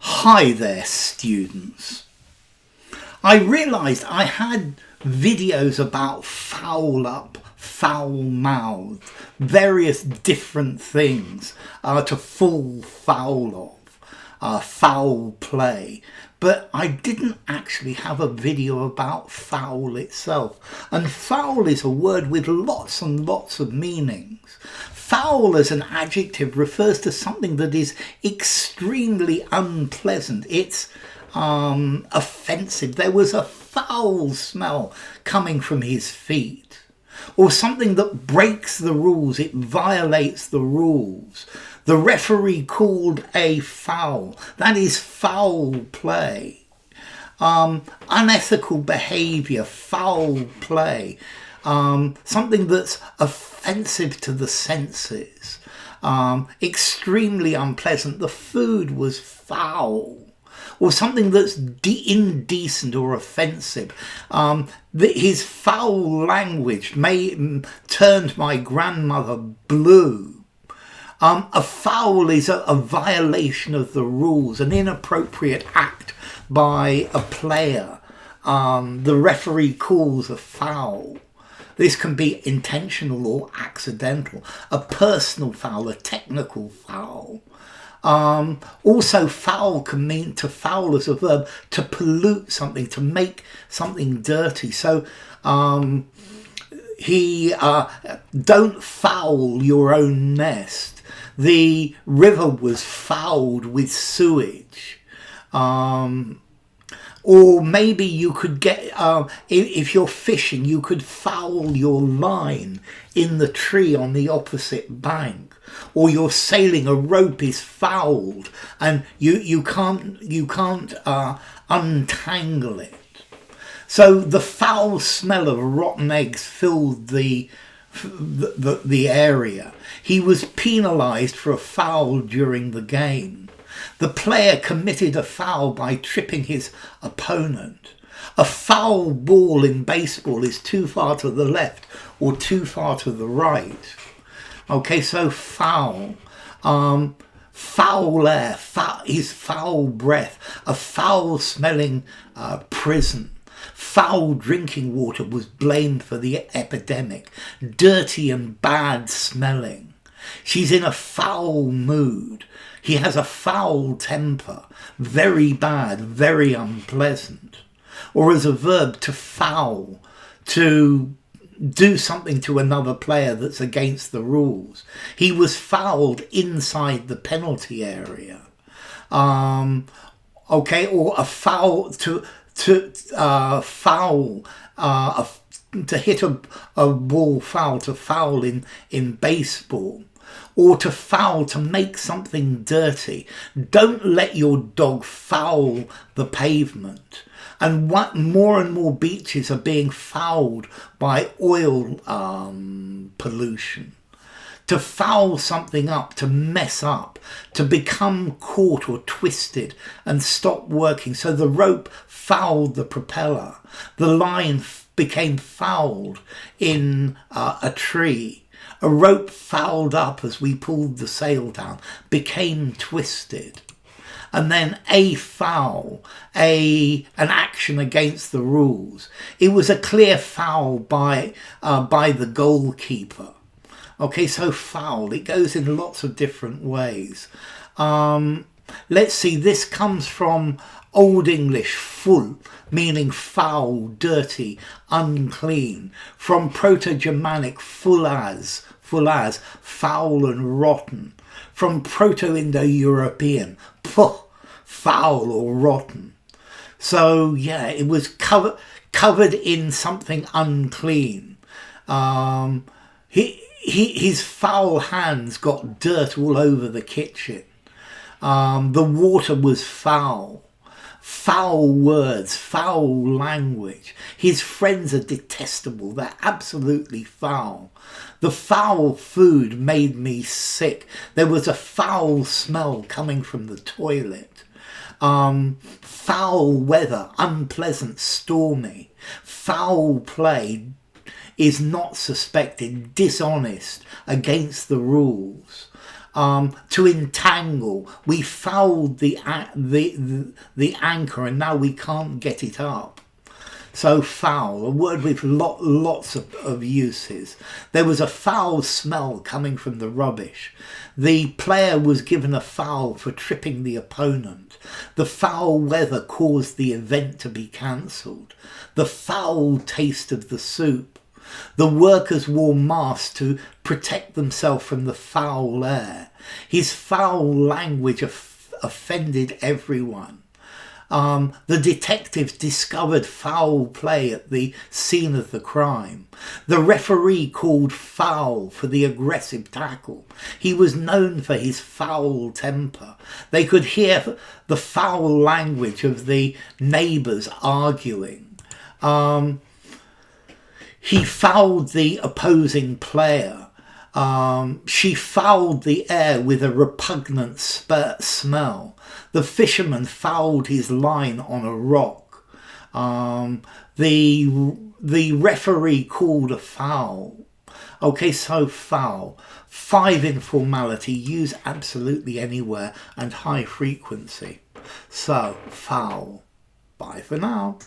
Hi there, students. I realised I had videos about foul up, foul mouthed, various different things to fall foul of, foul play. But I didn't actually have a video about foul itself. And foul is a word with lots and lots of meanings. Foul as an adjective refers to something that is extremely unpleasant. It's offensive. There was a foul smell coming from his feet. Or something that breaks the rules. It violates the rules. The referee called a foul. That is foul play. Unethical behaviour, foul play. Something that's offensive to the senses. Extremely unpleasant. The food was foul. Or something that's indecent or offensive. His foul language turned my grandmother blue. A foul is a violation of the rules, an inappropriate act by a player. The referee calls a foul. This can be intentional or accidental. A personal foul, a technical foul. Also, foul can mean to foul as a verb, to pollute something, to make something dirty. So, don't foul your own nest. The river was fouled with sewage. Or maybe you could get, if you're fishing, you could foul your line in the tree on the opposite bank. Or you're sailing, a rope is fouled and you can't untangle it. So the foul smell of rotten eggs filled the area. He was penalised for a foul during the game. The player committed a foul by tripping his opponent. A foul ball in baseball is too far to the left or too far to the right. Okay, so foul. Foul air, his foul breath, a foul smelling prison. Foul drinking water was blamed for the epidemic. Dirty and bad smelling. She's in a foul mood. He has a foul temper. Very bad, very unpleasant. Or as a verb, to foul, to do something to another player that's against the rules. He was fouled inside the penalty area. Okay, or a foul to hit a ball foul, to foul in baseball. Or to foul, to make something dirty. Don't let your dog foul the pavement. And more and more beaches are being fouled by oil pollution. To foul something up, to mess up, to become caught or twisted and stop working. So the rope fouled the propeller. The line became fouled in a tree. A rope fouled up as we pulled the sail down, became twisted. And then a foul, an action against the rules. It was a clear foul by the goalkeeper. Okay, so foul, it goes in lots of different ways. Let's see, this comes from Old English, full, meaning foul, dirty, unclean. From Proto-Germanic, full as, foul and rotten. From Proto-Indo-European, foul or rotten. So yeah, it was covered in something unclean. His foul hands got dirt all over the kitchen. The water was foul. Foul words, foul language. His friends are detestable. They're absolutely foul. The foul food made me sick. There was a foul smell coming from the toilet. Foul weather, unpleasant, stormy. Foul play is not suspected, dishonest, against the rules. To entangle. We fouled the anchor and now we can't get it up. So foul, a word with lots of uses. There was a foul smell coming from the rubbish. The player was given a foul for tripping the opponent. The foul weather caused the event to be cancelled. The foul taste of the soup. The workers wore masks to protect themselves from the foul air. His foul language offended everyone. The detectives discovered foul play at the scene of the crime. The referee called foul for the aggressive tackle. He was known for his foul temper. They could hear the foul language of the neighbours arguing. He fouled the opposing player. She fouled the air with a repugnant smell. The fisherman fouled his line on a rock. The referee called a foul. Okay, so foul. 5 informality, use absolutely anywhere, and high frequency. So, foul. Bye for now.